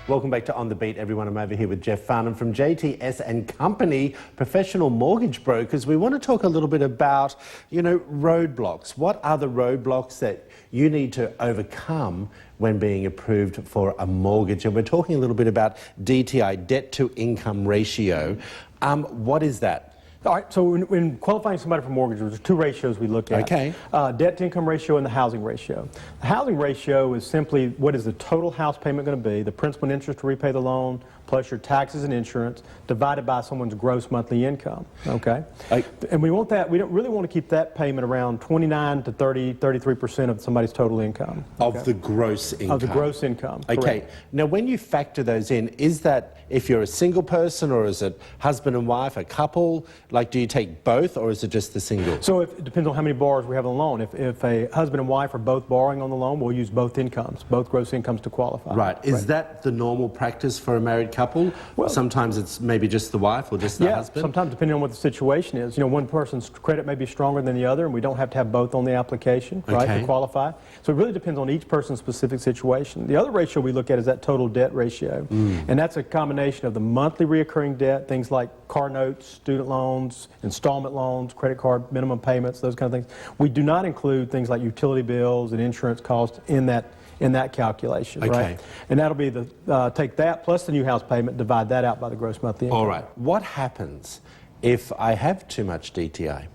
Welcome back to On the Beat, everyone. I'm over here with Jeff Farnham from JTS and Company, professional mortgage brokers. We want to talk a little bit about, roadblocks. What are the roadblocks that you need to overcome when being approved for a mortgage? And we're talking a little bit about DTI, debt to income ratio. What is that? All right, so when qualifying somebody for mortgage, there's two ratios we look at. Okay. Debt to income ratio and the housing ratio. The housing ratio is simply what is the total house payment going to be, the principal and interest to repay the loan, plus your taxes and insurance, divided by someone's gross monthly income, okay? And we want that, we don't really want to keep that payment around 29 to 30, 33% of somebody's total income. Of the gross income? Of the gross income, okay. Correct. Now, when you factor those in, is that if you're a single person, or is it husband and wife, a couple? Like, do you take both, or is it just the single? So it depends on how many borrowers we have on the loan. If a husband and wife are both borrowing on the loan, we'll use both incomes, both gross incomes to qualify. Right. Is that the normal practice for a married couple? Well, sometimes it's maybe just the wife or just the husband? Sometimes depending on what the situation is. One person's credit may be stronger than the other, and we don't have to have both on the application, right, to qualify. So it really depends on each person's specific situation. The other ratio we look at is that total debt ratio. And that's a combination of the monthly reoccurring debt, things like car notes, student loans, installment loans, credit card minimum payments, those kind of things. We do not include things like utility bills and insurance costs in that calculation, right? And that'll be take that plus the new house payment, divide that out by the gross monthly income. All right. What happens if I have too much DTI?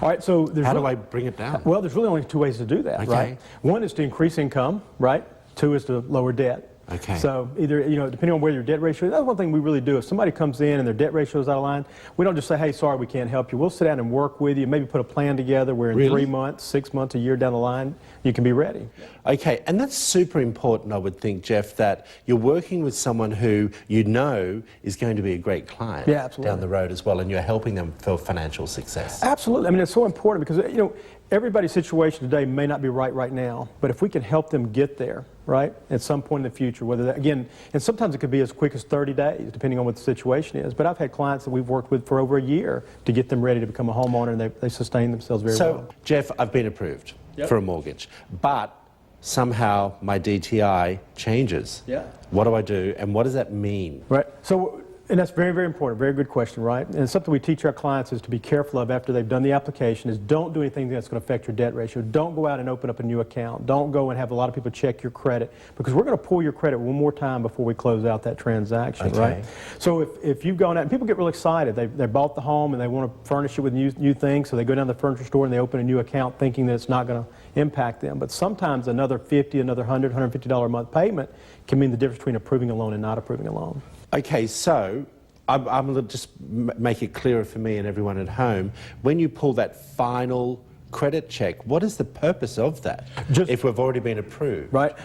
All right, so how do I bring it down? Well, there's really only two ways to do that, right? One is to increase income, right? Two is to lower debt. Okay. So either, depending on where your debt ratio is, that's one thing we really do. If somebody comes in and their debt ratio is out of line, we don't just say, hey, sorry, we can't help you. We'll sit down and work with you, maybe put a plan together where in 3 months, 6 months, a year down the line, you can be ready. Okay, and that's super important, I would think, Jeff, that you're working with someone who you know is going to be a great client down the road as well, and you're helping them for financial success. Absolutely. I mean, it's so important because, everybody's situation today may not be right now, but if we can help them get there, right, at some point in the future, whether that, again, and sometimes it could be as quick as 30 days, depending on what the situation is. But I've had clients that we've worked with for over a year to get them ready to become a homeowner, and they sustain themselves very well. So, Jeff, I've been approved for a mortgage, but somehow my DTI changes. What do I do, and what does that mean? Right. So, and that's very, very important. Very good question, right? And something we teach our clients is to be careful of after they've done the application is don't do anything that's going to affect your debt ratio. Don't go out and open up a new account. Don't go and have a lot of people check your credit, because we're going to pull your credit one more time before we close out that transaction, right? So if you've gone out, and people get really excited. They bought the home and they want to furnish it with new things, so they go down to the furniture store and they open a new account thinking that it's not going to impact them. But sometimes another $50, another $100, $150 a month payment can mean the difference between approving a loan and not approving a loan. Okay, so I'm going to just make it clearer for me and everyone at home. When you pull that final credit check, what is the purpose of that, if we've already been approved? Right,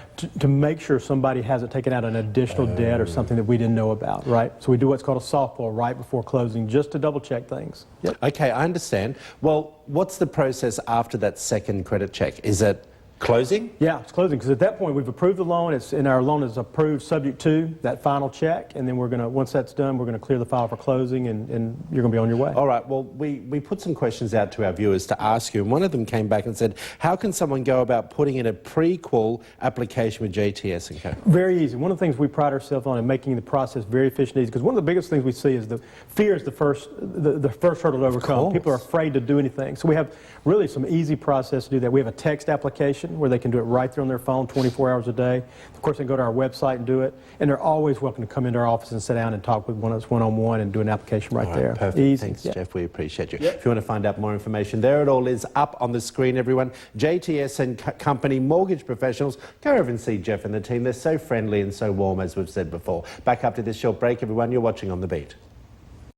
to make sure somebody hasn't taken out an additional debt or something that we didn't know about, right? So we do what's called a softball right before closing, just to double check things. Okay, I understand. Well, what's the process after that second credit check? Is it closing? Yeah, it's closing, because at that point we've approved the loan, and our loan is approved subject to that final check, and then we're going to, once that's done, we're going to clear the file for closing, and you're going to be on your way. All right, well, we put some questions out to our viewers to ask you, and one of them came back and said, how can someone go about putting in a pre-qual application with JTS and Co? Very easy. One of the things we pride ourselves on in making the process very efficient and easy, because one of the biggest things we see is the fear is the first hurdle to overcome. People are afraid to do anything. So we have really some easy process to do that. We have a text application where they can do it right there on their phone 24 hours a day. Of course, they can go to our website and do it, and they're always welcome to come into our office and sit down and talk with us one-on-one and do an application right there. Perfect. Easy. Thanks, Jeff. We appreciate you. If you want to find out more information, there it all is up on the screen, everyone. JTS and Company mortgage professionals. Go over and see Jeff and the team. They're so friendly and so warm, as we've said before. Back up to this short break, everyone. You're watching On the Beat.